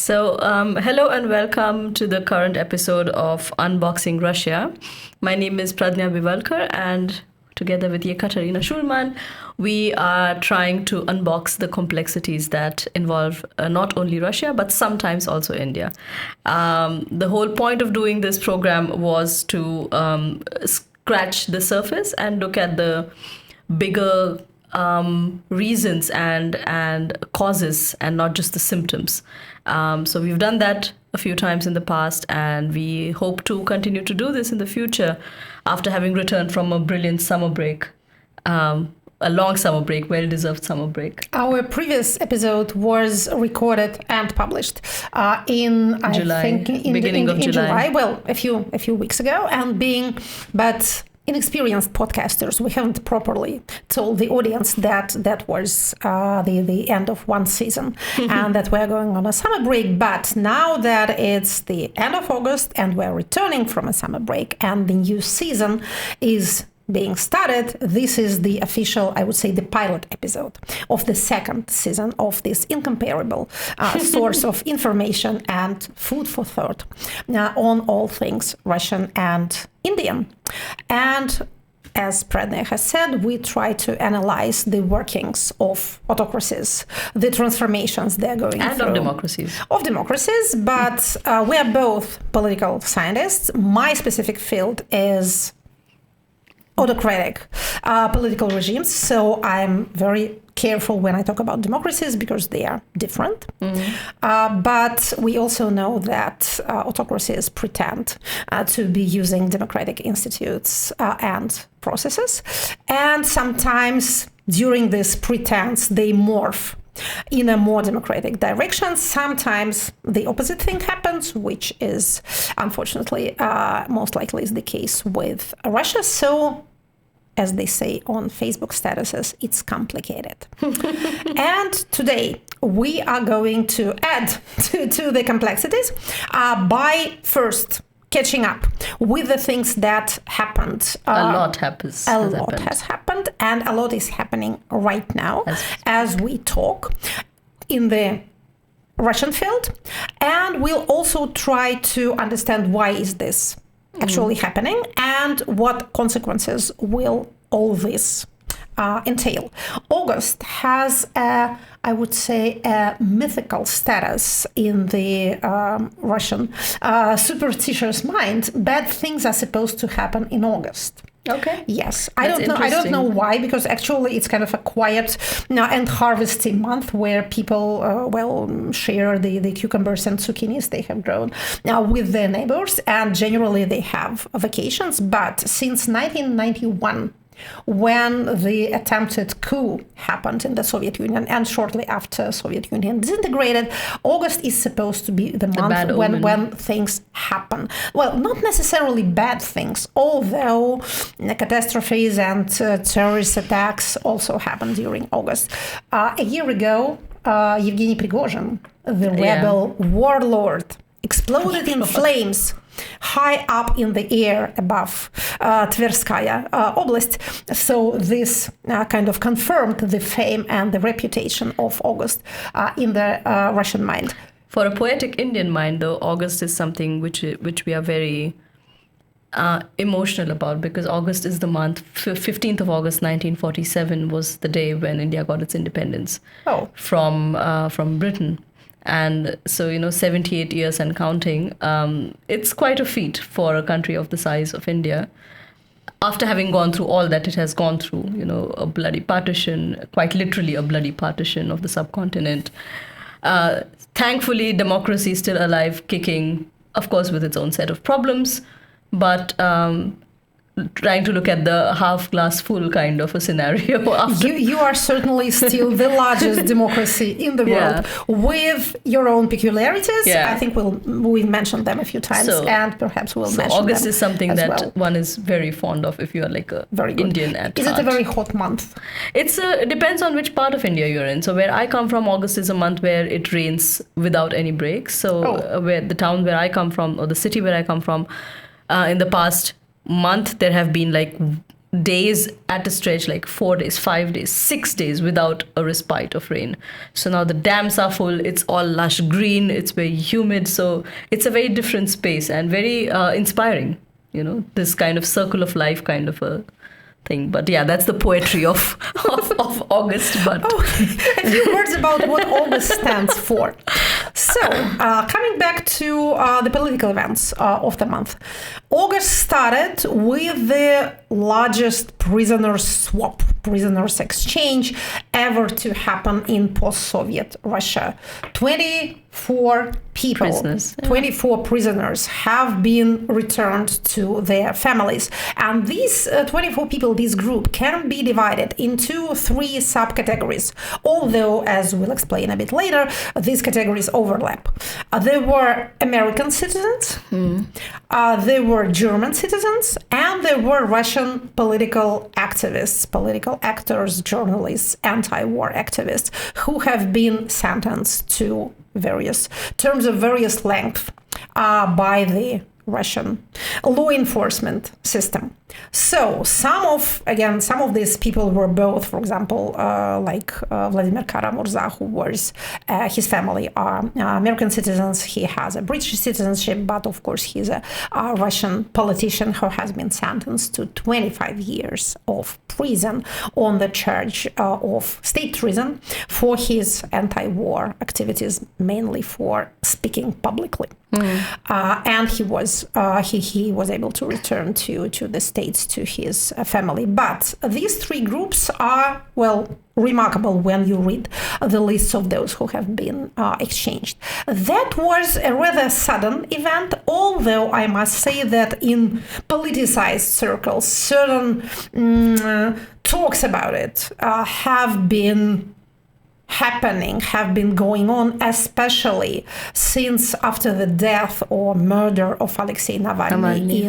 Hello and welcome to the current episode of Unboxing Russia. My name is Pradnya Bivalkar, and together with Ekaterina Schulmann, we are trying to unbox the complexities that involve not only Russia, but sometimes also India. The whole point of doing this program was to scratch the surface and look at the bigger reasons and causes and not just the symptoms. So we've done that a few times in the past, and we hope to continue to do this in the future after having returned from a brilliant summer break, a long summer break, well-deserved summer break. Our previous episode was recorded and published in July, I think in beginning of July. Well, a few weeks ago, but inexperienced podcasters, we haven't properly told the audience that was the end of one season and that we're going on a summer break. But now that it's the end of August and we're returning from a summer break and the new season is being started, this is the official, I would say, the pilot episode of the second season of this incomparable source of information and food for thought on all things Russian and Indian. And as Pradnya has said, we try to analyze the workings of autocracies, the transformations they're going through. And of democracies. Of democracies, but we are both political scientists. My specific field is autocratic political regimes. So I'm very careful when I talk about democracies because they are different. But we also know that autocracies pretend to be using democratic institutes and processes. And sometimes during this pretense, they morph in a more democratic direction. Sometimes the opposite thing happens, which is unfortunately most likely is the case with Russia. So, as they say on Facebook statuses, it's complicated. And today we are going to add to the complexities by first catching up with the things that happened. A lot has happened, and a lot is happening right now as we talk in the Russian field. And we'll also try to understand why is this actually happening and what consequences will all this entail. August has, I would say, a mythical status in the Russian superstitious mind. Bad things are supposed to happen in August. Okay. Yes, I don't know why, because actually it's kind of a quiet and harvesting month where people share the cucumbers and zucchinis they have grown with their neighbors, and generally they have vacations. But since 1991, when the attempted coup happened in the Soviet Union and shortly after Soviet Union disintegrated, August is supposed to be the month when things happen. Well, not necessarily bad things, although catastrophes and terrorist attacks also happen during August. A year ago, Yevgeny Prigozhin, the rebel warlord, exploded in flames high up in the air above Tverskaya Oblast. So this kind of confirmed the fame and the reputation of August in the Russian mind. For a poetic Indian mind, though, August is something which we are very emotional about, because August is the month. 15th of August 1947 was the day when India got its independence from Britain. And so, 78 years and counting, it's quite a feat for a country of the size of India. After having gone through all that it has gone through, a bloody partition, quite literally a bloody partition of the subcontinent. Thankfully, democracy is still alive, kicking, of course, with its own set of problems, but trying to look at the half glass full kind of a scenario. You are certainly still the largest democracy in the world with your own peculiarities. I think we mentioned them a few times, and perhaps we'll mention August them is something as that well. One is very fond of if you are like a very good. Indian at Is heart. it a very hot month? It depends on which part of India you're in. So where I come from, August is a month where it rains without any breaks. So where the town where I come from, or the city where I come from, in the past month there have been like days at a stretch, like 4 days, 5 days, 6 days without a respite of rain. So now the dams are full, it's all lush green, it's very humid. So it's a very different space and very inspiring, you know, this kind of circle of life kind of a thing. But yeah, that's the poetry of August. But a few words about what August stands for. So, coming back to the political events of the month. August started with the largest prisoners exchange ever to happen in post-Soviet Russia. 24 people, prisoners, 24 prisoners have been returned to their families. And these 24 people, this group, can be divided into 3 subcategories. Although, as we'll explain a bit later, these categories overlap. There were American citizens, there were German citizens, and there were Russian political activists, political actors, journalists, anti-war activists who have been sentenced to various terms of various length by the Russian law enforcement system. So some of these people were both, for example, like Vladimir Kara-Murza, who was, his family are American citizens. He has a British citizenship, but of course he's a Russian politician who has been sentenced to 25 years of prison on the charge of state treason for his anti-war activities, mainly for speaking publicly. And he was able to return to the States, to his family. But these 3 groups are, well, remarkable when you read the lists of those who have been exchanged. That was a rather sudden event, although I must say that in politicized circles, certain talks about it have been going on, especially since after the death or murder of Alexei Navalny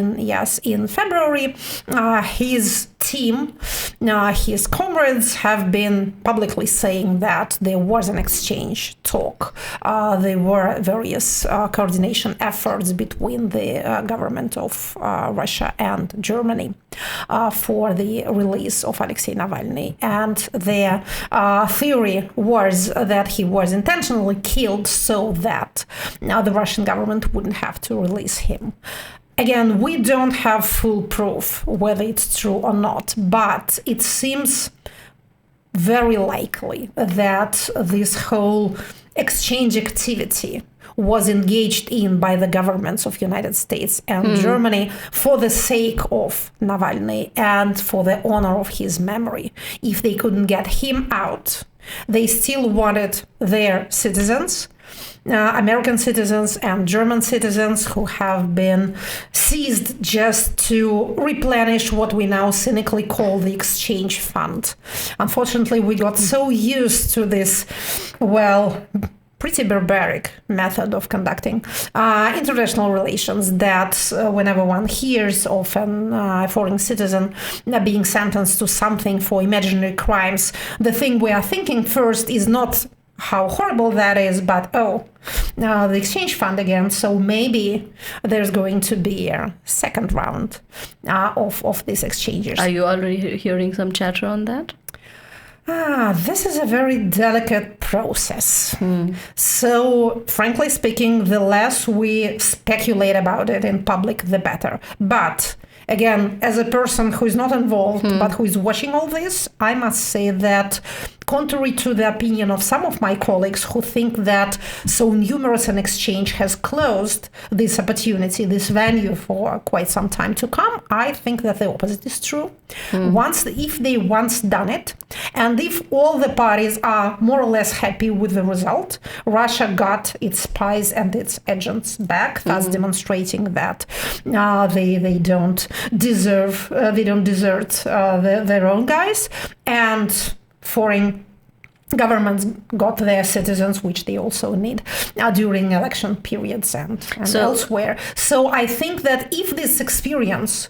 in February. His team, his comrades have been publicly saying that there was an exchange talk. There were various coordination efforts between the government of Russia and Germany for the release of Alexei Navalny. And their theory was that he was intentionally killed so that the Russian government wouldn't have to release him. Again, we don't have full proof whether it's true or not, but it seems very likely that this whole exchange activity was engaged in by the governments of United States and Germany for the sake of Navalny and for the honor of his memory. If they couldn't get him out, they still wanted their citizens, American citizens and German citizens, who have been seized just to replenish what we now cynically call the exchange fund. Unfortunately, we got so used to this, well, pretty barbaric method of conducting international relations that whenever one hears of a foreign citizen being sentenced to something for imaginary crimes, the thing we are thinking first is not how horrible that is, but the exchange fund again. So maybe there's going to be a second round of these exchanges. Are you already hearing some chatter on that? This is a very delicate process. So, frankly speaking, the less we speculate about it in public, the better. But again, as a person who is not involved, but who is watching all this, I must say that contrary to the opinion of some of my colleagues who think that so numerous an exchange has closed this opportunity, this venue for quite some time to come, I think that the opposite is true. If they once done it, and if all the parties are more or less happy with the result, Russia got its spies and its agents back, thus demonstrating that they don't desert their own guys, and foreign governments got their citizens, which they also need during election periods and elsewhere. So I think that if this experience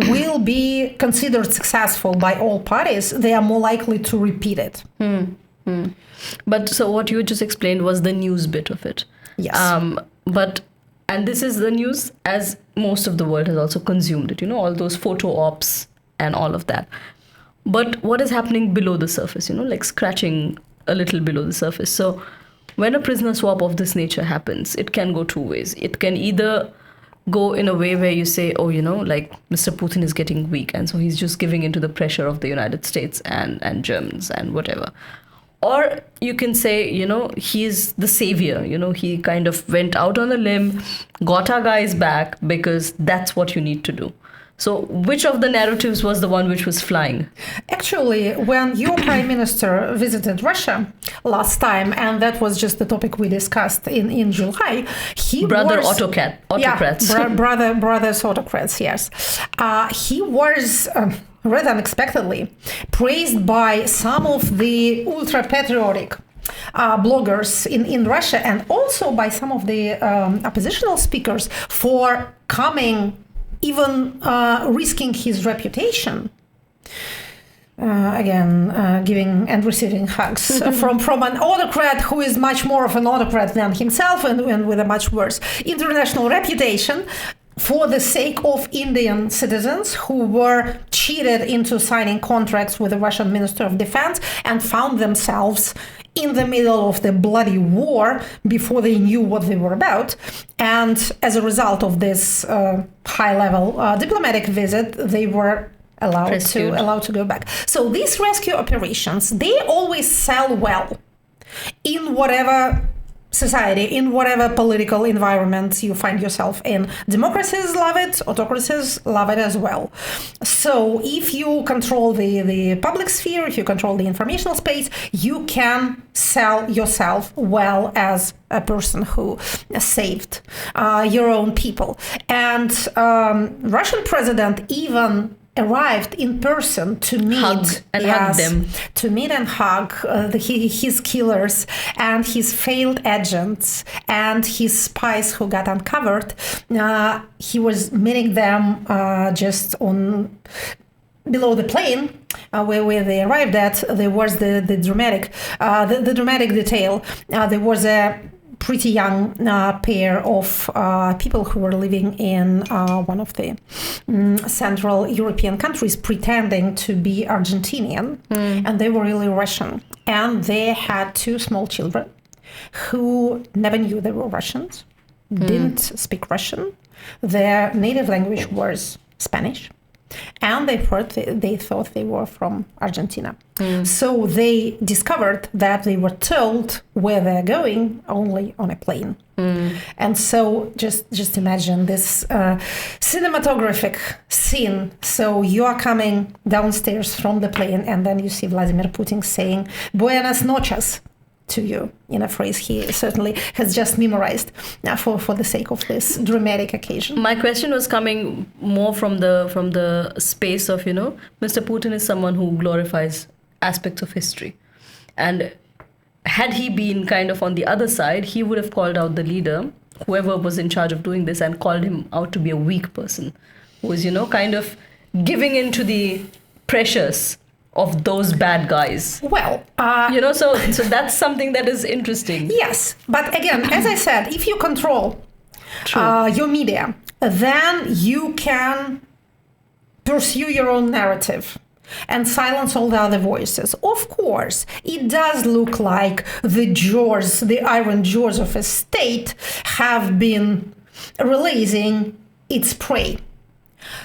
will be considered successful by all parties, they are more likely to repeat it. But so what you just explained was the news bit of it. Yes. And this is the news as most of the world has also consumed it. You know, all those photo ops and all of that. But what is happening below the surface, like scratching a little below the surface? So when a prisoner swap of this nature happens, it can go two ways. It can either go in a way where you say, oh, like Mr. Putin is getting weak, and so he's just giving into the pressure of the United States and Germans and whatever. Or you can say, he's the savior. He kind of went out on a limb, got our guys back, because that's what you need to do. So which of the narratives was the one which was flying? Actually, when your prime minister visited Russia last time, and that was just the topic we discussed in July, autocrats. Brothers autocrats, yes. He was rather unexpectedly praised by some of the ultra-patriotic bloggers in Russia, and also by some of the oppositional speakers for coming, even risking his reputation. Giving and receiving hugs from an autocrat who is much more of an autocrat than himself, and with a much worse international reputation, for the sake of Indian citizens who were cheated into signing contracts with the Russian Minister of Defense and found themselves in the middle of the bloody war before they knew what they were about. And as a result of this high-level diplomatic visit, they were allowed to go back. So these rescue operations, they always sell well in whatever society, in whatever political environment you find yourself in. Democracies love it, autocracies love it as well. So if you control the public sphere, if you control the informational space, you can sell yourself well as a person who saved your own people. And Russian president even arrived in person to meet hug them, to meet and hug his killers and his failed agents and his spies who got uncovered. He was meeting them just on below the plane where they arrived at. There was the dramatic detail. There was a pretty young pair of people who were living in one of the Central European countries, pretending to be Argentinian, and they were really Russian. And they had two small children who never knew they were Russians, didn't speak Russian. Their native language was Spanish. And they thought they were from Argentina. So they discovered that they were told where they're going only on a plane. And so just imagine this cinematographic scene. So you are coming downstairs from the plane, and then you see Vladimir Putin saying "Buenas noches" to you in a phrase he certainly has just memorized for the sake of this dramatic occasion. My question was coming more from the space of, Mr. Putin is someone who glorifies aspects of history. And had he been kind of on the other side, he would have called out the leader, whoever was in charge of doing this, and called him out to be a weak person who is, kind of giving into the pressures of those bad guys. Well, so that's something that is interesting. Yes, but again, as I said, if you control your media, then you can pursue your own narrative and silence all the other voices. Of course, it does look like the iron jaws of a state have been releasing its prey.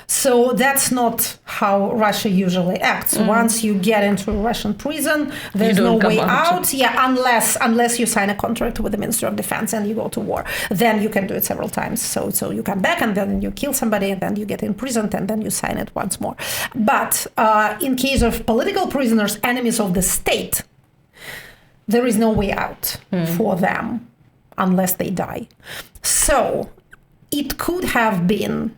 So that's not how Russia usually acts. Once you get into a Russian prison, there's no way out. Yeah, unless you sign a contract with the Minister of Defense and you go to war. Then you can do it several times. So you come back and then you kill somebody and then you get imprisoned and then you sign it once more. But in case of political prisoners, enemies of the state, there is no way out for them unless they die. So it could have been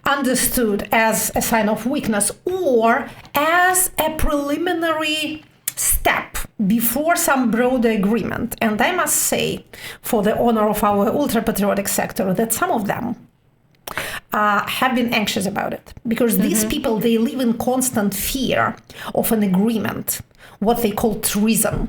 understood as a sign of weakness or as a preliminary step before some broader agreement. And I must say, for the honor of our ultra-patriotic sector, that some of them have been anxious about it. Because these people, they live in constant fear of an agreement, what they call treason.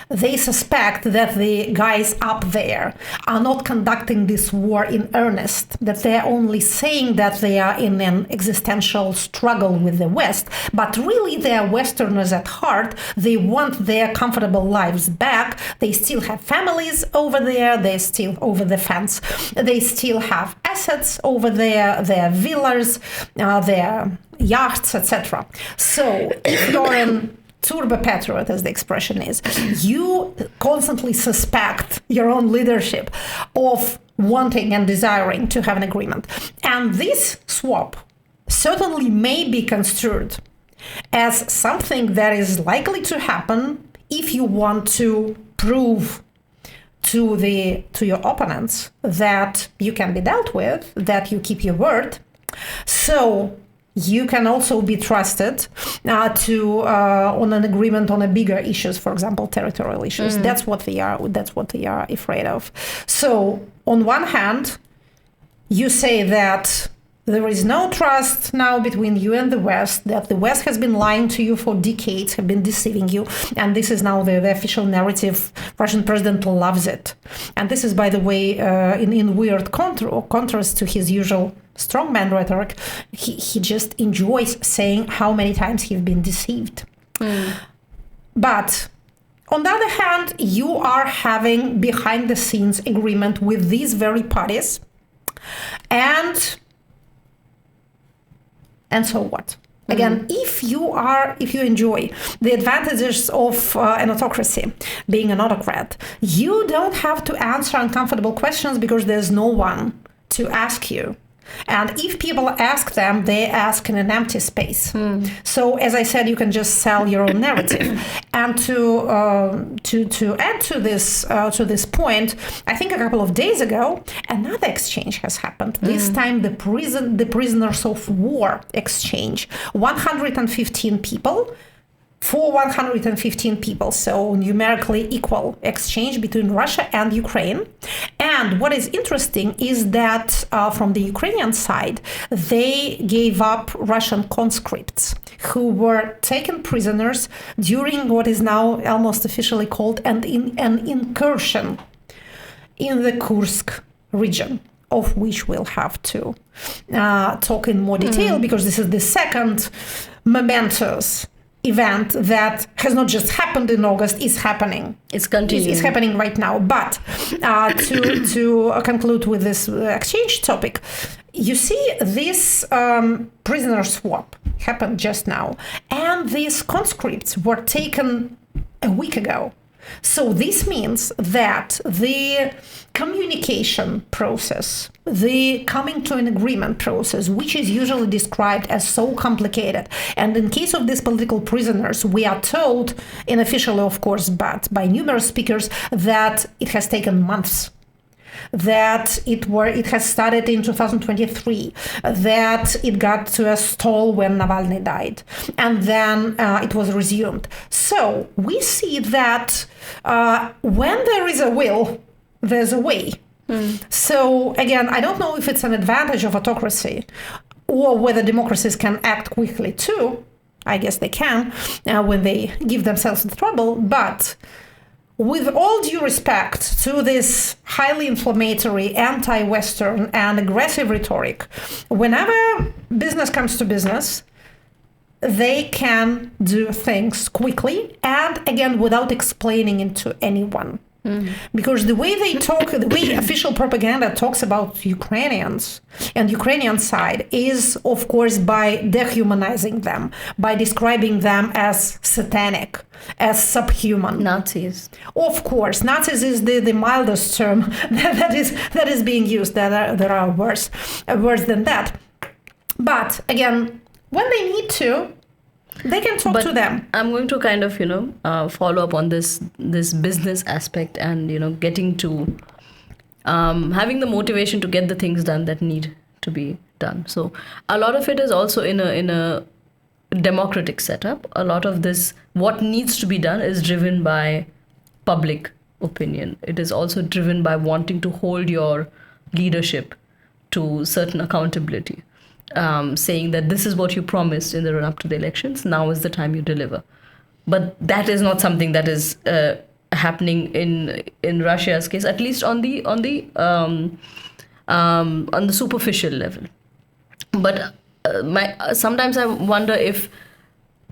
They suspect that the guys up there are not conducting this war in earnest, that they're only saying that they are in an existential struggle with the West, but really they are Westerners at heart. They want their comfortable lives back. They still have families over there. They're still over the fence. They still have assets over there, their villas, their yachts, etc. So if you're an turbo patriot, as the expression is, you constantly suspect your own leadership of wanting and desiring to have an agreement. And this swap certainly may be construed as something that is likely to happen if you want to prove to your opponents that you can be dealt with, that you keep your word. So you can also be trusted on an agreement on a bigger issues, for example, territorial issues. That's what they are. That's what they are afraid of. So, on one hand, you say that there is no trust now between you and the West, that the West has been lying to you for decades, have been deceiving you, and this is now the official narrative. Russian president loves it. And this is, by the way, in weird contrast to his usual strongman rhetoric. He just enjoys saying how many times he's been deceived. But on the other hand, you are having behind the scenes agreement with these very parties. And so what? Again, if you enjoy the advantages of an autocracy, being an autocrat, you don't have to answer uncomfortable questions because there's no one to ask you. And if people ask them, they ask in an empty space. So, as I said, you can just sell your own narrative. And to add to this point, I think a couple of days ago, another exchange has happened. This time, the prisoners of war exchange. 115 people. For 115 people, so numerically equal exchange between Russia and Ukraine. And what is interesting is that from the Ukrainian side, they gave up Russian conscripts who were taken prisoners during what is now almost officially called an incursion in the Kursk region, of which we'll have to talk in more detail because this is the second momentous event that has not just happened in August, is happening. It's continuing. It's happening right now. But to conclude with this exchange topic, you see this prisoner swap happened just now, and these conscripts were taken a week ago. So this means that the communication process, the coming to an agreement process, which is usually described as so complicated, and in case of these political prisoners, we are told, unofficially of course, but by numerous speakers, that it has taken months. That it has started in 2023, that it got to a stall when Navalny died, and then it was resumed. So we see that when there is a will, there's a way. So again, I don't know if it's an advantage of autocracy or whether democracies can act quickly too. I guess they can when they give themselves the trouble, but with all due respect to this highly inflammatory, anti-Western and aggressive rhetoric, whenever business comes to business, they can do things quickly and, again, without explaining it to anyone. Because the way they talk, the way official propaganda talks about Ukrainians and Ukrainian side is, of course, by dehumanizing them, by describing them as satanic, as subhuman. Nazis. Of course, Nazis is the mildest term that is being used. There are worse than that. But again, when they need to, they can talk to them. I'm going to kind of, follow up on this business aspect and, getting to having the motivation to get the things done that need to be done. So a lot of it is also in a democratic setup. A lot of this, what needs to be done, is driven by public opinion. It is also driven by wanting to hold your leadership to certain accountability. Saying that this is what you promised in the run-up to the elections, now is the time you deliver. But that is not something that is happening in Russia's case, at least on the superficial level. But sometimes I wonder if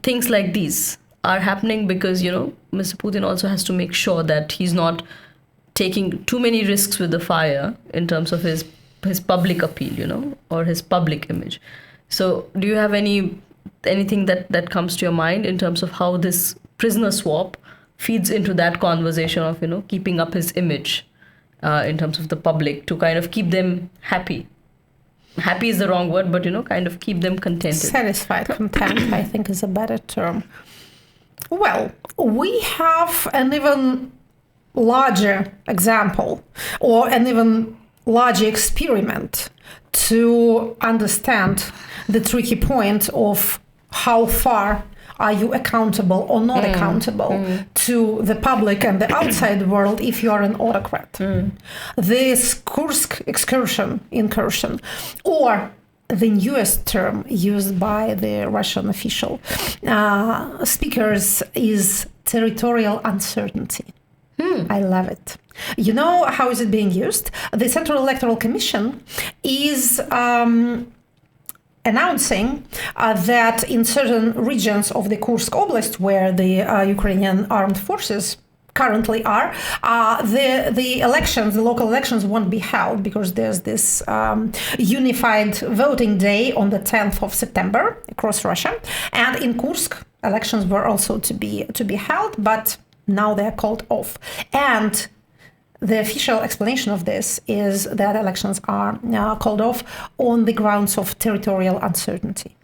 things like these are happening because, Mr. Putin also has to make sure that he's not taking too many risks with the fire in terms of his public appeal, or his public image. So do you have anything that comes to your mind in terms of how this prisoner swap feeds into that conversation of, keeping up his image in terms of the public to kind of keep them happy? Happy is the wrong word, but, kind of keep them contented. Satisfied, content, I think is a better term. Well, we have an even larger example or an even larger experiment to understand the tricky point of how far are you accountable or not accountable to the public and the outside world if you are an autocrat. This Kursk incursion, or the newest term used by the Russian official speakers is territorial uncertainty. I love it. You know how is it being used? The Central Electoral Commission is announcing that in certain regions of the Kursk Oblast, where the Ukrainian armed forces currently are, the elections, the local elections won't be held because there's this unified voting day on the 10th of September across Russia. And in Kursk, elections were also to be held, but now they're called off. And the official explanation of this is that elections are called off on the grounds of territorial uncertainty.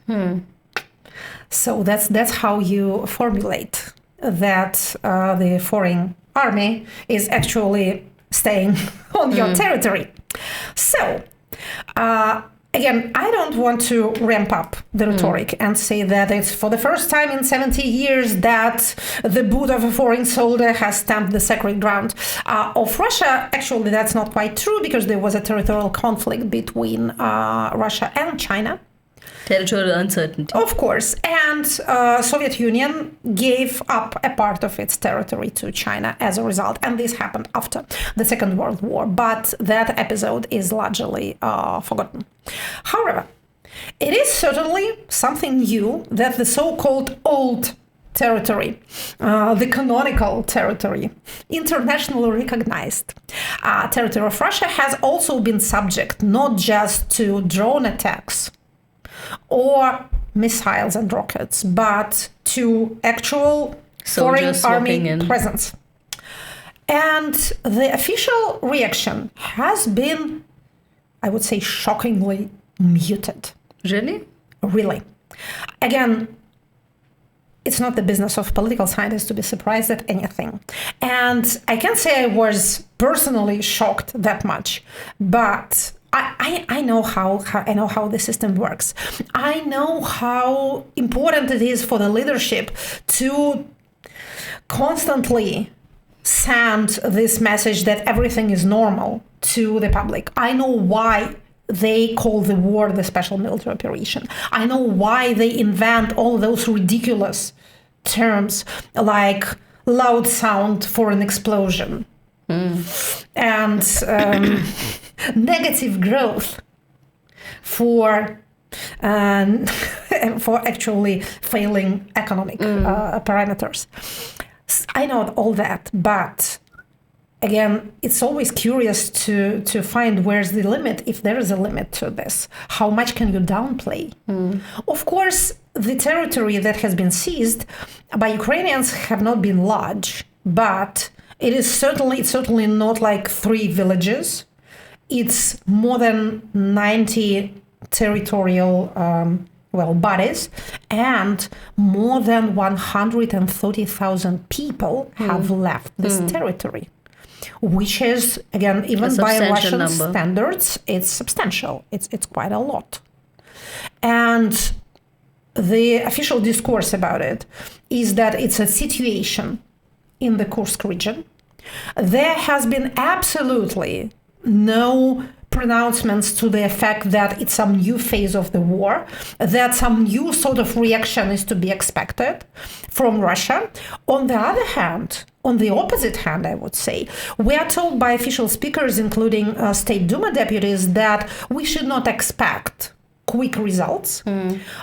So that's how you formulate that the foreign army is actually staying on your territory. So, again, I don't want to ramp up the rhetoric and say that it's for the first time in 70 years that the boot of a foreign soldier has stamped the sacred ground of Russia. Actually, that's not quite true because there was a territorial conflict between Russia and China. Territorial uncertainty. Of course. And Soviet Union gave up a part of its territory to China as a result. And this happened after the Second World War. But that episode is largely forgotten. However, it is certainly something new that the so-called old territory, the canonical territory, internationally recognized territory of Russia has also been subject not just to drone attacks or missiles and rockets, but to actual foreign army presence. And the official reaction has been, I would say, shockingly muted. Really? Really. Again, it's not the business of political scientists to be surprised at anything. And I can't say I was personally shocked that much, but I know how the system works. I know how important it is for the leadership to constantly send this message that everything is normal to the public. I know why they call the war the special military operation. I know why they invent all those ridiculous terms like loud sound for an explosion and negative growth for actually failing economic parameters. I know all that, but again, it's always curious to find where's the limit, if there is a limit to this. How much can you downplay? Of course, the territory that has been seized by Ukrainians have not been large, but it's certainly not like 3 villages. It's more than 90 territorial bodies, and more than 130,000 people have left this territory, which is, again, even by Russian standards, it's substantial. It's quite a lot. And the official discourse about it is that it's a situation in the Kursk region. There has been absolutely no pronouncements to the effect that it's some new phase of the war, that some new sort of reaction is to be expected from Russia. On the other hand, on the opposite hand, I would say, we are told by official speakers, including State Duma deputies, that we should not expect quick results,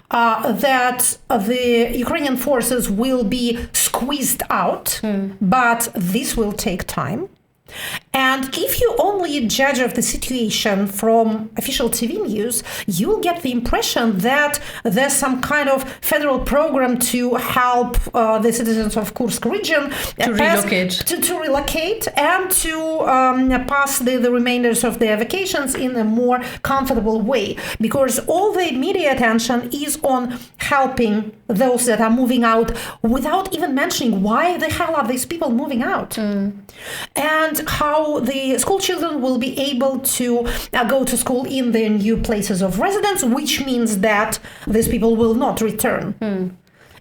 that the Ukrainian forces will be squeezed out, but this will take time. And if you only judge of the situation from official TV news, you'll get the impression that there's some kind of federal program to help the citizens of Kursk region to relocate and to pass the remainders of their vacations in a more comfortable way, because all the media attention is on helping those that are moving out without even mentioning why the hell are these people moving out, and how the school children will be able to go to school in their new places of residence, which means that these people will not return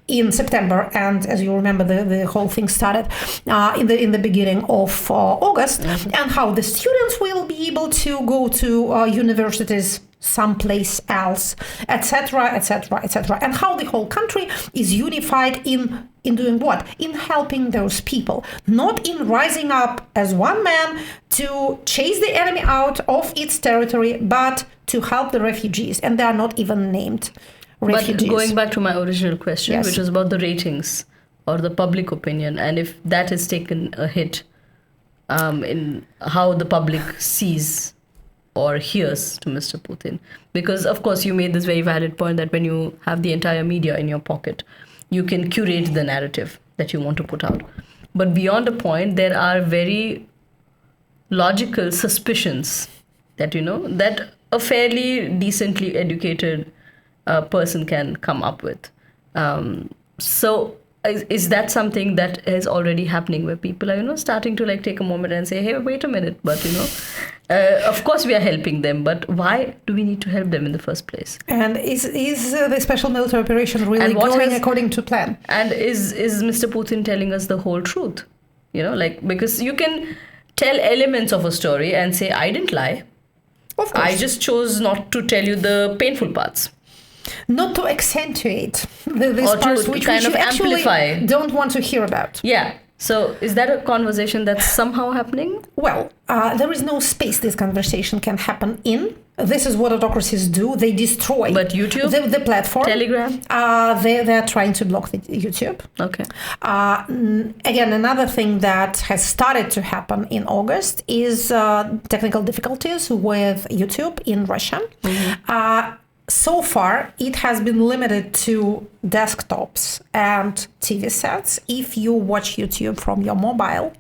in September. And as you remember, the whole thing started in the beginning of August, and how the students will be able to go to universities someplace else, etc., etc., etc., and how the whole country is unified in doing what? In helping those people, not in rising up as one man to chase the enemy out of its territory, but to help the refugees, and they are not even named refugees. But going back to my original question, Yes. which was about the ratings or the public opinion, and if that has taken a hit in how the public sees or hears to Mr. Putin. Because, of course, you made this very valid point that when you have the entire media in your pocket, you can curate the narrative that you want to put out. But beyond a point, there are very logical suspicions that, that a fairly decently educated person can come up with. So is that something that is already happening, where people are, starting to take a moment and say, hey, wait a minute, but, of course we are helping them, but why do we need to help them in the first place? And is the special military operation really going according to plan? And is Mr. Putin telling us the whole truth? Because you can tell elements of a story and say, I didn't lie. Of course. I just chose not to tell you the painful parts. Not to accentuate these or parts to which kind you of actually amplify. Don't want to hear about. Yeah. So is that a conversation that's somehow happening? Well, there is no space this conversation can happen in. This is what autocracies do. They destroy But YouTube? the platform. Telegram? They're trying to block the YouTube. Okay. Again, another thing that has started to happen in August is technical difficulties with YouTube in Russia. So far, it has been limited to desktops and TV sets. If you watch YouTube from your mobile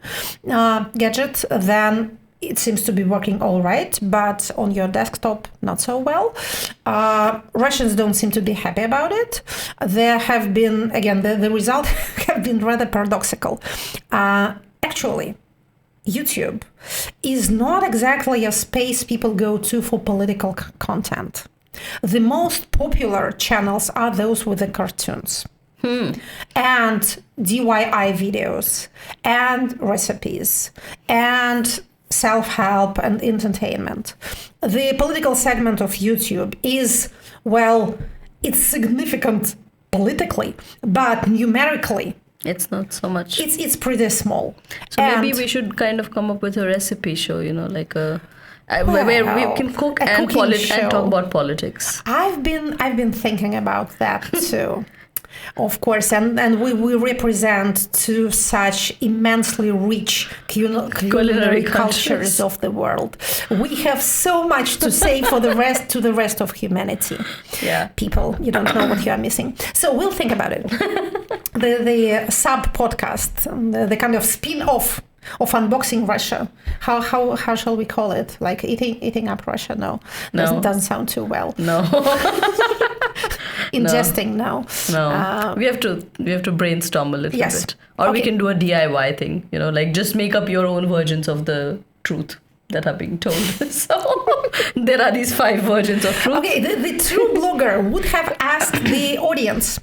gadget, then it seems to be working all right, but on your desktop, not so well. Russians don't seem to be happy about it. There have been, again, the result have been rather paradoxical. Actually, YouTube is not exactly a space people go to for political content. The most popular channels are those with the cartoons and DIY videos and recipes and self-help and entertainment. The political segment of YouTube is, well, it's significant politically, but numerically, it's not so much. It's pretty small. So maybe we should kind of come up with a recipe show, like a... where we can cook and talk about politics. I've been thinking about that too. Of course, and we represent two such immensely rich culinary cultures of the world. We have so much to say for the rest of humanity. Yeah, people, you don't know what you are missing. So we'll think about it. The sub podcast, the kind of spin-off of unboxing Russia. How shall we call it? Like eating up Russia? No. Doesn't sound too well. No. Ingesting now. No. We have to brainstorm a little bit. Or we can do a DIY thing, just make up your own versions of the truth that are being told. So there are these 5 versions of truth. Okay, the true blogger would have asked the audience,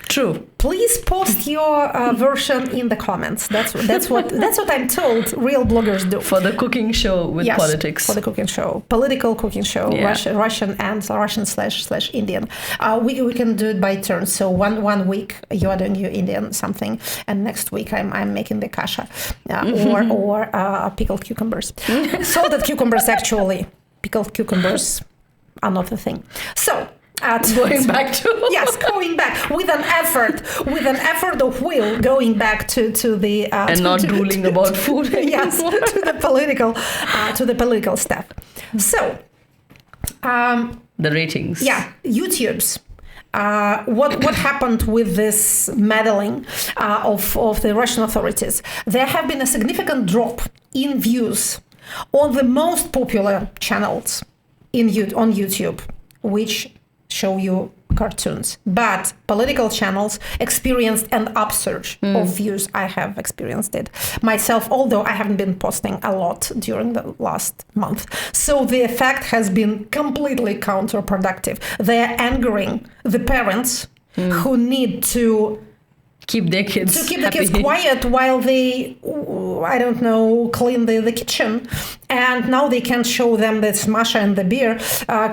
True. Please post your version in the comments. That's what I'm told real bloggers do. For the cooking show with politics. For the cooking show, political cooking show, Russian and Russian/Indian. We can do it by turns. So one week you are doing your Indian something, and next week I'm making the kasha, or pickled cucumbers. Salted cucumbers, actually, pickled cucumbers are not a thing. So. Going back with an effort of will, going back to the and not drooling about food. Yes, to the political stuff. So, the ratings. Yeah, YouTube's. What happened with this meddling of the Russian authorities? There have been a significant drop in views on the most popular channels on YouTube, which show you cartoons, but political channels experienced an upsurge of views. I have experienced it myself, although I haven't been posting a lot during the last month. So the effect has been completely counterproductive. They're angering the parents who need to keep their kids quiet while they, I don't know, clean the kitchen. And now they can show them this Masha and the Bear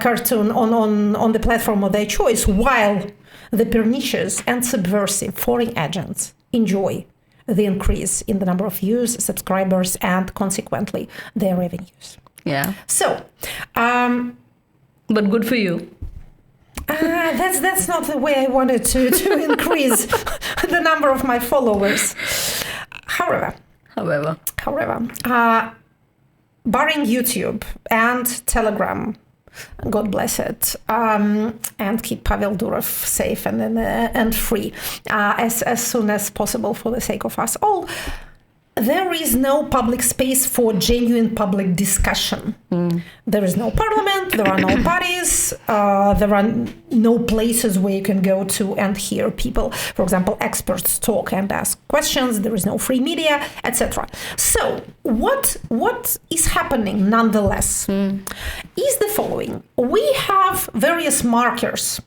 cartoon on the platform of their choice, while the pernicious and subversive foreign agents enjoy the increase in the number of views, subscribers, and consequently their revenues. Yeah. So, but good for you. That's not the way I wanted to increase the number of my followers. However, barring YouTube and Telegram, God bless it, and keep Pavel Durov safe and free as soon as possible for the sake of us all, there is no public space for genuine public discussion. There is no parliament, there are no parties, there are no places where you can go to and hear people, for example, experts talk and ask questions. There is no free media, etc. So what is happening nonetheless is the following. We have various markers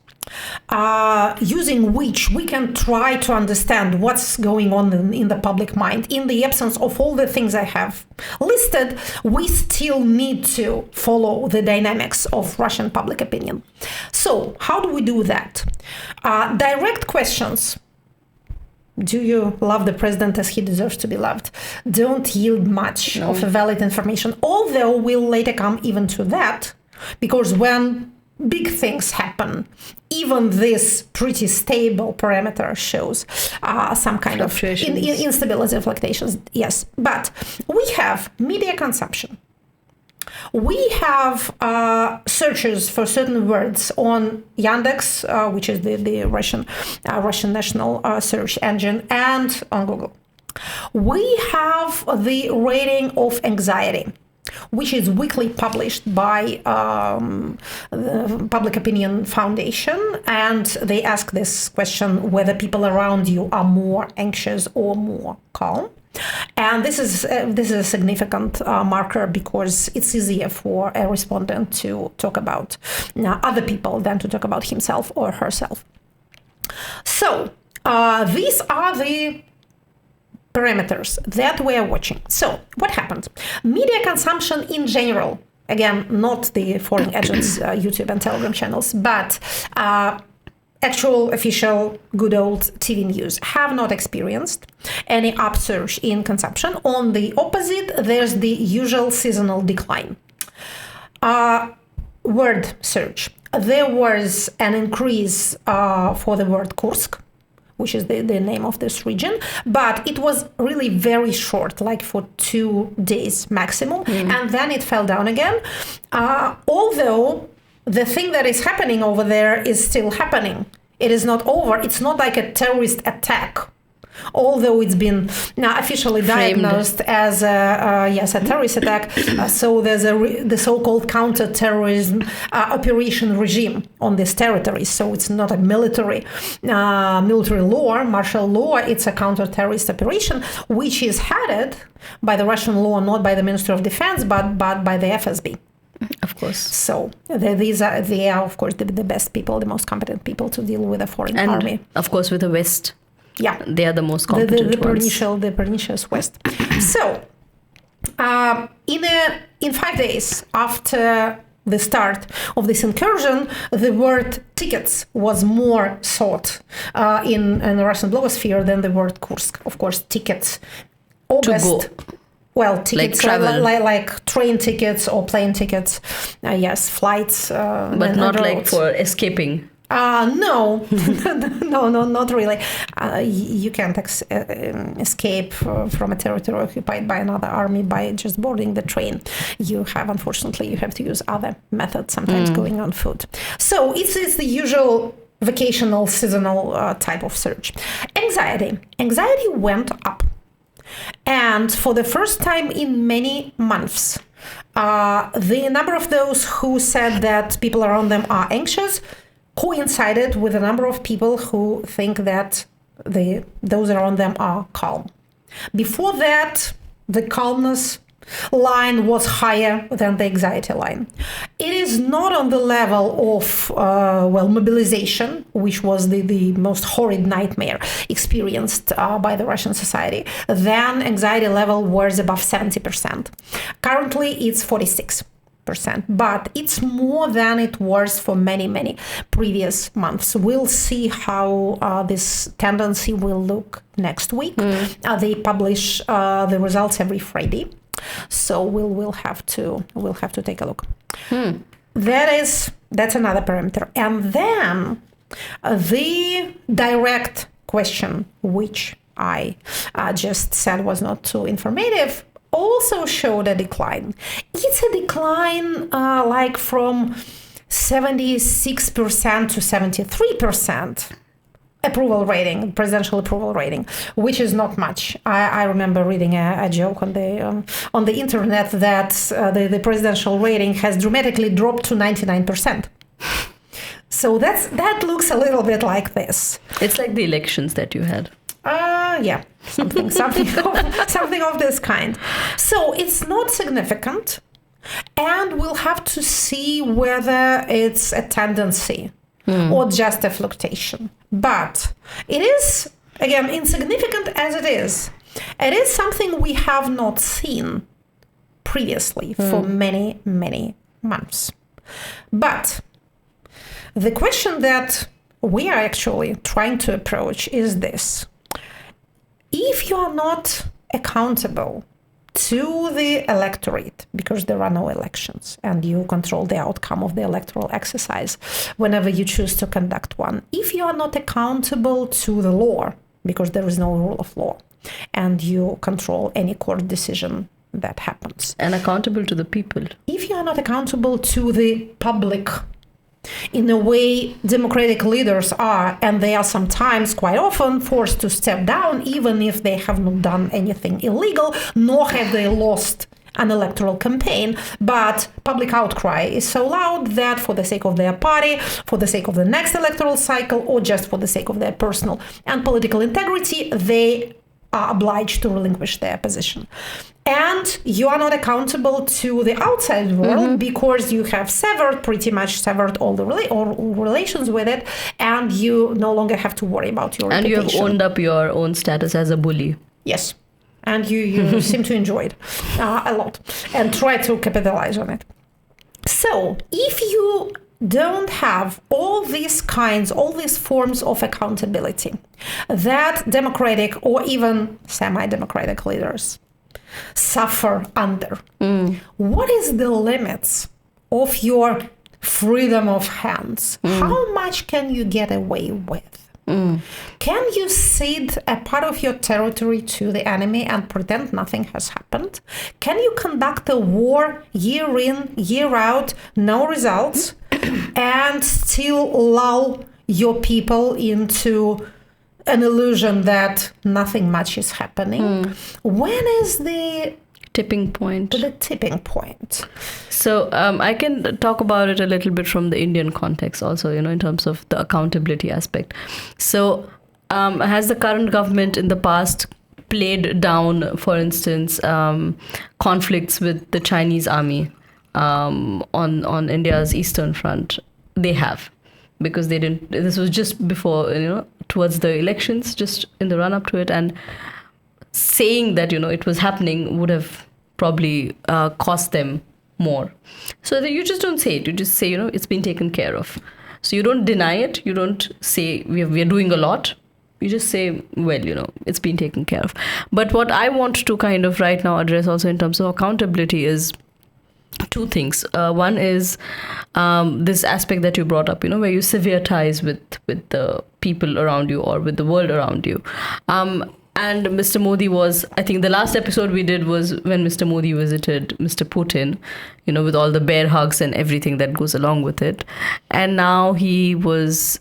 using which we can try to understand what's going on in the public mind. In the absence of all the things I have listed, we still need to follow the dynamics of Russian public opinion. So how do we do that? Direct questions. Do you love the president as he deserves to be loved? Don't yield much of valid information, although we'll later come even to that, because when big things happen, even this pretty stable parameter shows some kind of instability, fluctuations. Yes, but we have media consumption. We have searches for certain words on Yandex, which is the Russian national search engine, and on Google. We have the rating of anxiety, which is weekly published by the Public Opinion Foundation, and they ask this question whether people around you are more anxious or more calm. And this is a significant marker, because it's easier for a respondent to talk about other people than to talk about himself or herself. So these are the parameters that we are watching. So what happened? Media consumption in general, again, not the foreign agents, YouTube and Telegram channels, but actual official good old TV news, have not experienced any upsurge in consumption. On the opposite, there's the usual seasonal decline. Word search. There was an increase for the word Kursk, which is the name of this region, but it was really very short, like for 2 days maximum, and then it fell down again. Although the thing that is happening over there is still happening. It is not over. It's not like a terrorist attack, although it's been now officially diagnosed as a terrorist attack. So there's the so-called counter-terrorism operation regime on this territory. So it's not a military law, martial law. It's a counter-terrorist operation, which is headed by the Russian law, not by the Ministry of Defense, but by the FSB. Of course. So they are of course the best people, the most competent people to deal with a foreign army. Of course, with the West. Yeah, they are the most competent the pernicious West. So, in 5 days after the start of this incursion, the word tickets was more sought in the Russian blogosphere than the word Kursk. Of course, tickets. August, to go. Well, tickets like train tickets or plane tickets. Yes, flights. But not like for escaping. No, no, not really. You can't escape from a territory occupied by another army by just boarding the train. Unfortunately, you have to use other methods, sometimes going on foot. So it's the usual vacational, seasonal type of surge. Anxiety went up. And for the first time in many months, the number of those who said that people around them are anxious coincided with a number of people who think that those around them are calm. Before that, the calmness line was higher than the anxiety line. It is not on the level of, mobilization, which was the most horrid nightmare experienced by the Russian society. Then anxiety level was above 70%. Currently, it's 46%. But it's more than it was for many, many previous months. We'll see how this tendency will look next week. They publish the results every Friday, so we'll have to take a look. That's another parameter. And then the direct question, which I just said was not too informative, also showed a decline. It's a decline like from 76% to 73% approval rating, presidential approval rating, which is not much. I remember reading a joke on the internet that the presidential rating has dramatically dropped to 99%. So that looks a little bit like this. It's like the elections that you had. Yeah, something of this kind. So it's not significant, and we'll have to see whether it's a tendency or just a fluctuation. But it is, again, insignificant as it is something we have not seen previously for many, many months. But the question that we are actually trying to approach is this. If you are not accountable to the electorate, because there are no elections and you control the outcome of the electoral exercise whenever you choose to conduct one, if you are not accountable to the law, because there is no rule of law, and you control any court decision that happens. And accountable to the people. If you are not accountable to the public, in a way democratic leaders are, and they are sometimes quite often forced to step down even if they have not done anything illegal, nor have they lost an electoral campaign, but public outcry is so loud that for the sake of their party, for the sake of the next electoral cycle, or just for the sake of their personal and political integrity, they are obliged to relinquish their position. And you are not accountable to the outside world because you have pretty much severed all the relations with it, and you no longer have to worry about your reputation. And you have owned up your own status as a bully. Yes. And you seem to enjoy it a lot and try to capitalize on it. So if you don't have all these forms of accountability that democratic or even semi-democratic leaders suffer under, what is the limits of your freedom of hands? How much can you get away with? Can you cede a part of your territory to the enemy and pretend nothing has happened? Can you conduct a war year in, year out, no results, and still lull your people into an illusion that nothing much is happening? When is the tipping point? The tipping point. So I can talk about it a little bit from the Indian context also, in terms of the accountability aspect. So has the current government in the past played down, for instance, conflicts with the Chinese army? on India's eastern front. They have, because they didn't. This was just before, towards the elections, just in the run up to it, and saying that it was happening would have probably cost them more. So that you just don't say it. You just say it's been taken care of. So you don't deny it. You don't say we are doing a lot. You just say, well, it's been taken care of. But what I want to kind of right now address also in terms of accountability is two things. One is this aspect that you brought up, where you sever ties with the people around you or with the world around you. And Mr. Modi was, I think the last episode we did was when Mr. Modi visited Mr. Putin, with all the bear hugs and everything that goes along with it. And now he was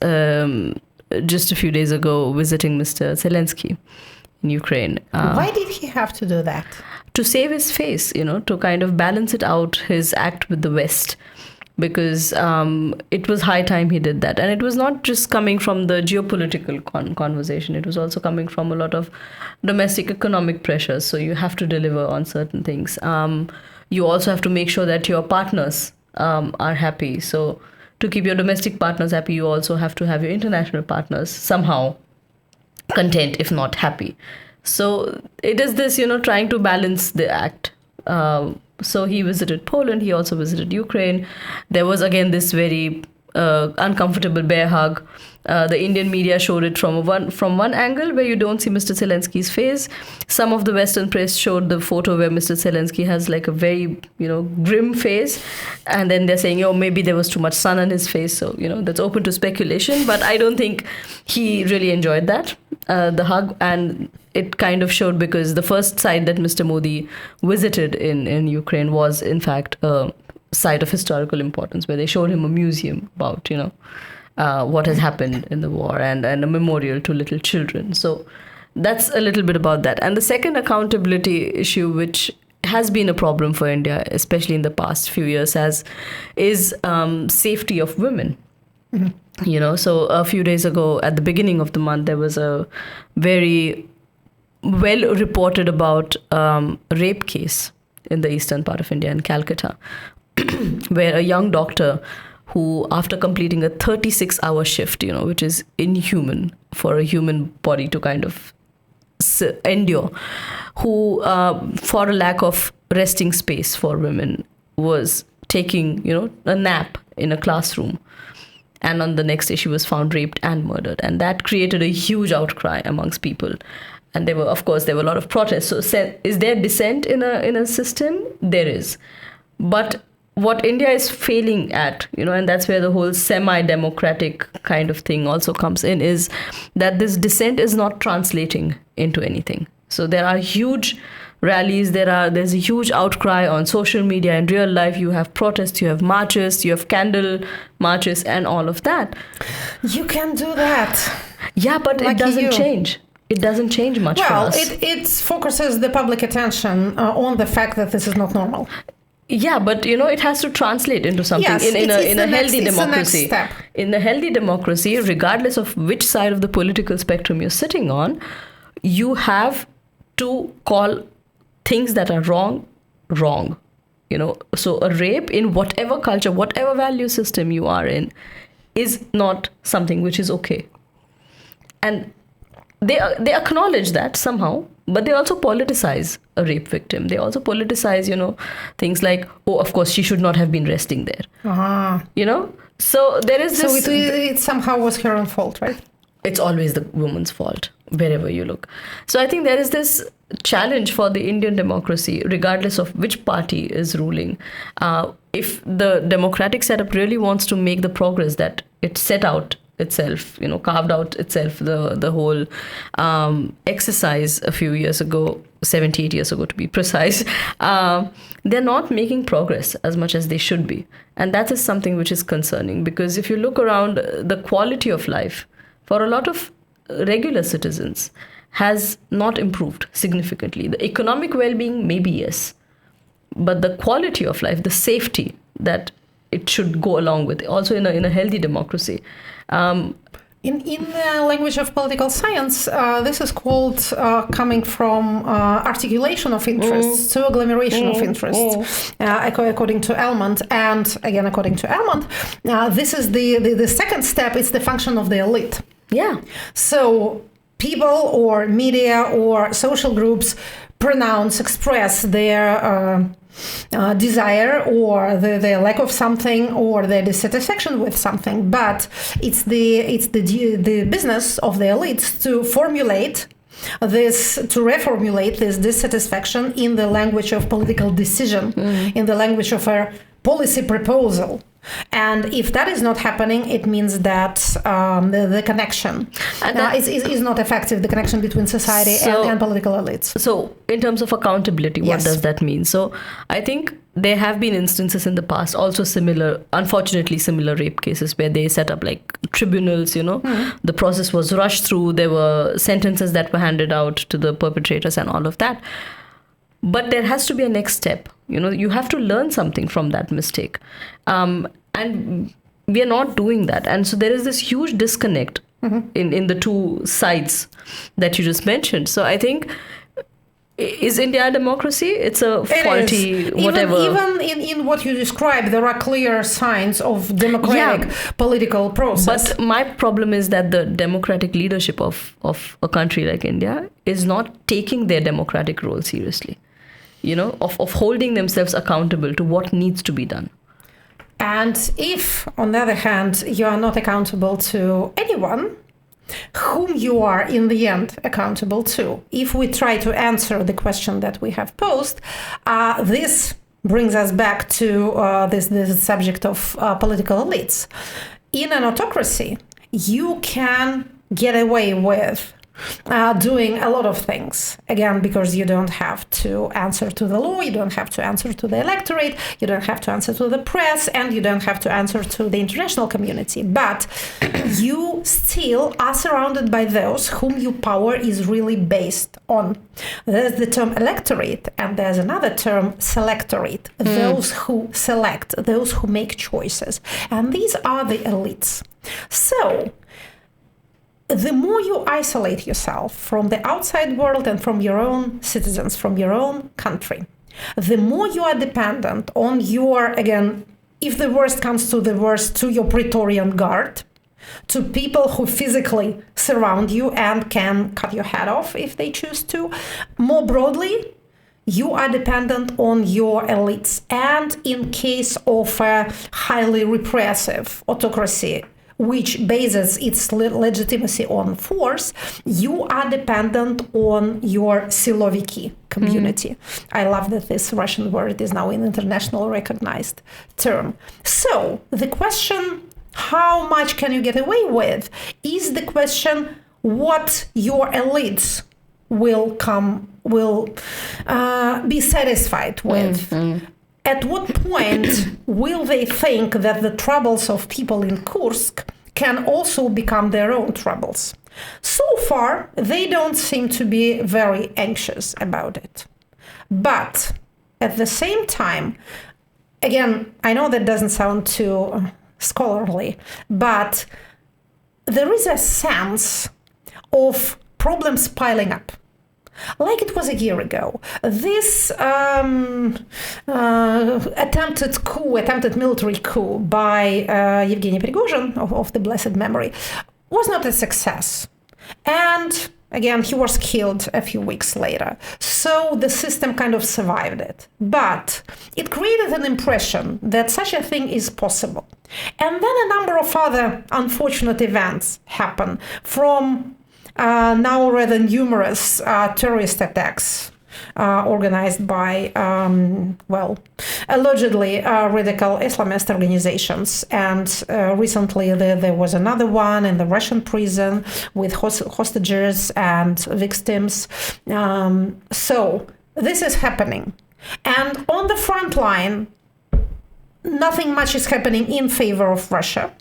just a few days ago visiting Mr. Zelensky in Ukraine. Why did he have to do that? To save his face, to kind of balance it out, his act with the West. Because it was high time he did that. And it was not just coming from the geopolitical conversation. It was also coming from a lot of domestic economic pressures. So you have to deliver on certain things. You also have to make sure that your partners are happy. So to keep your domestic partners happy, you also have to have your international partners somehow content, if not happy. So it is this, trying to balance the act. So he visited Poland. He also visited Ukraine. There was, again, this very uncomfortable bear hug. The Indian media showed it from one angle where you don't see Mr. Zelensky's face. Some of the Western press showed the photo where Mr. Zelensky has like a very, grim face. And then they're saying, maybe there was too much sun on his face. So, that's open to speculation. But I don't think he really enjoyed that, the hug. And it kind of showed, because the first site that Mr. Modi visited in Ukraine was, in fact, a site of historical importance, where they showed him a museum about, what has happened in the war, and a memorial to little children. So that's a little bit about that. And the second accountability issue, which has been a problem for India, especially in the past few years, is safety of women. Mm-hmm. So a few days ago, at the beginning of the month, there was a very well reported about rape case in the eastern part of India, in Calcutta, where a young doctor who, after completing a 36-hour shift, which is inhuman for a human body to kind of endure, who, for a lack of resting space for women, was taking, a nap in a classroom. And on the next day, she was found raped and murdered. And that created a huge outcry amongst people. And there were a lot of protests. So is there dissent in a system? There is. But what India is failing at, and that's where the whole semi-democratic kind of thing also comes in, is that this dissent is not translating into anything. So there are huge rallies, there's a huge outcry on social media. In real life, you have protests, you have marches, you have candle marches, and all of that. You can do that. Yeah, but it doesn't change. It doesn't change much for us. Well, it focuses the public attention on the fact that this is not normal. Yeah, but it has to translate into something. Yes, in a healthy democracy. In a healthy democracy, regardless of which side of the political spectrum you're sitting on, you have to call things that are wrong. So a rape, in whatever culture, whatever value system you are in, is not something which is okay. And they acknowledge that somehow, but they also politicize a rape victim. They also politicize, things like, of course, she should not have been resting there. Uh-huh. So there is this. So it somehow was her own fault, right? It's always the woman's fault, wherever you look. So I think there is this challenge for the Indian democracy, regardless of which party is ruling. If the democratic setup really wants to make the progress that it set out itself, carved out itself, the whole exercise a few years ago, 78 years ago to be precise, they're not making progress as much as they should be. And that is something which is concerning, because if you look around, the quality of life for a lot of regular citizens has not improved significantly. The economic well-being, maybe yes, but the quality of life, the safety that it should go along with, also in a healthy democracy, In the language of political science, this is called coming from articulation of interests to agglomeration of interests, according to Elmont. And again, according to Elmont, this is the second step. It's the function of the elite. Yeah. So people or media or social groups express their desire or their lack of something or their dissatisfaction with something, but it's the business of the elites to reformulate this dissatisfaction in the language of political decision, in the language of a policy proposal. And if that is not happening, it means that the connection is not effective, the connection between society and political elites. So in terms of accountability, what does that mean? So I think there have been instances in the past, also unfortunately similar rape cases where they set up like tribunals, the process was rushed through, there were sentences that were handed out to the perpetrators and all of that. But there has to be a next step. You have to learn something from that mistake. And we are not doing that. And so there is this huge disconnect in the two sides that you just mentioned. So I think, is India a democracy? It's a faulty whatever. Even in what you described, there are clear signs of democratic political process. But my problem is that the democratic leadership of a country like India is not taking their democratic role seriously. Of holding themselves accountable to what needs to be done. And if, on the other hand, you are not accountable to anyone, whom you are in the end accountable to, if we try to answer the question that we have posed, this brings us back to this subject of political elites. In an autocracy, you can get away with doing a lot of things, again, because you don't have to answer to the law, you don't have to answer to the electorate, you don't have to answer to the press, and you don't have to answer to the international community. But you still are surrounded by those whom your power is really based on. There's the term electorate, and there's another term selectorate, those who select, those who make choices. And these are the elites. So the more you isolate yourself from the outside world and from your own citizens, from your own country, the more you are dependent on your, again, if the worst comes to the worst, to your Praetorian Guard, to people who physically surround you and can cut your head off if they choose to. More broadly, you are dependent on your elites. And in case of a highly repressive autocracy, which bases its legitimacy on force, you are dependent on your siloviki community. I love that this Russian word is now an international recognized term. So the question, how much can you get away with, is the question what your elites will be satisfied with. At what point will they think that the troubles of people in Kursk can also become their own troubles? So far, they don't seem to be very anxious about it. But at the same time, again, I know that doesn't sound too scholarly, but there is a sense of problems piling up. Like it was a year ago, this attempted military coup by Yevgeny Prigozhin of the blessed memory was not a success. And again, he was killed a few weeks later. So the system kind of survived it. But it created an impression that such a thing is possible. And then a number of other unfortunate events happen, from now rather numerous terrorist attacks organized by, allegedly radical Islamist organizations. And recently there was another one in the Russian prison with hostages and victims. So this is happening. And on the front line, nothing much is happening in favor of Russia,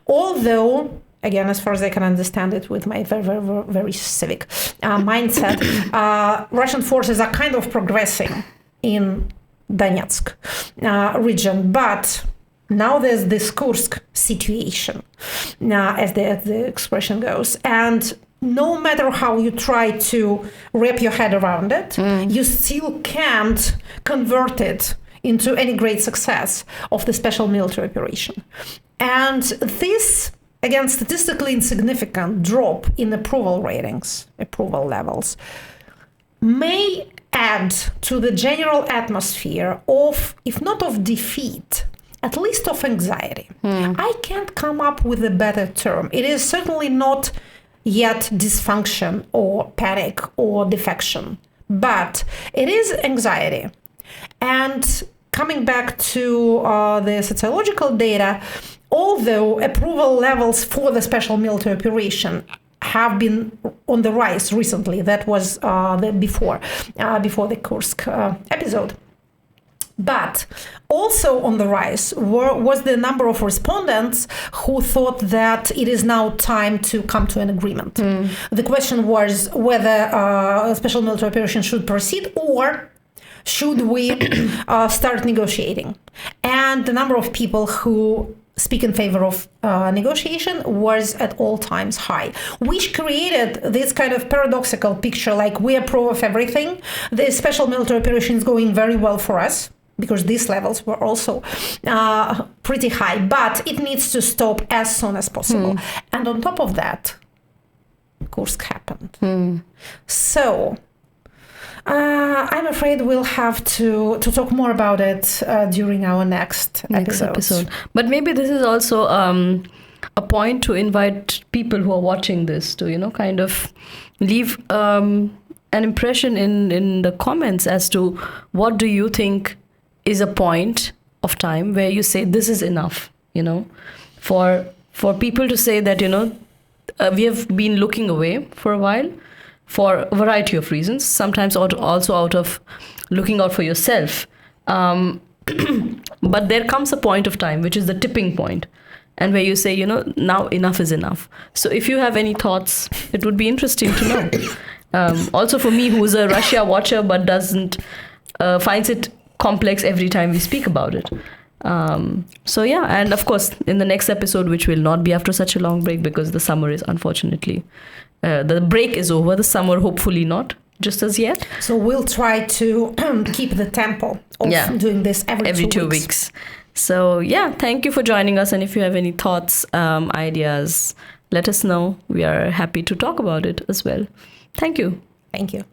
although, again, as far as I can understand it with my very, very, very civic mindset, Russian forces are kind of progressing in Donetsk region. But Now there's this Kursk situation, as the expression goes. And no matter how you try to wrap your head around it, you still can't convert it into any great success of the special military operation. And this, again, statistically insignificant drop in approval ratings, approval levels, may add to the general atmosphere of, if not of defeat, at least of anxiety. I can't come up with a better term. It is certainly not yet dysfunction or panic or defection, but it is anxiety. And coming back to the sociological data, although approval levels for the special military operation have been on the rise recently, that was before the Kursk episode. But also on the rise was the number of respondents who thought that it is now time to come to an agreement. The question was whether a special military operation should proceed or should we start negotiating. And the number of people who speak in favor of negotiation was at all times high, which created this kind of paradoxical picture, like we approve of everything. The special military operation is going very well for us, because these levels were also pretty high, but it needs to stop as soon as possible. And on top of that, Kursk happened. So I'm afraid we'll have to talk more about it during our next episode. But maybe this is also a point to invite people who are watching this to, kind of leave an impression in the comments as to what do you think is a point of time where you say this is enough, for people to say that, we have been looking away for a while for a variety of reasons, sometimes also out of looking out for yourself. But there comes a point of time, which is the tipping point, and where you say, now enough is enough. So if you have any thoughts, it would be interesting to know. Also for me, who's a Russia watcher, but finds it complex every time we speak about it. So yeah, and of course, in the next episode, which will not be after such a long break, because the summer is unfortunately, the break is over, the summer hopefully not, just as yet. So we'll try to keep the tempo of doing this every 2 weeks. So yeah, thank you for joining us. And if you have any thoughts, ideas, let us know. We are happy to talk about it as well. Thank you. Thank you.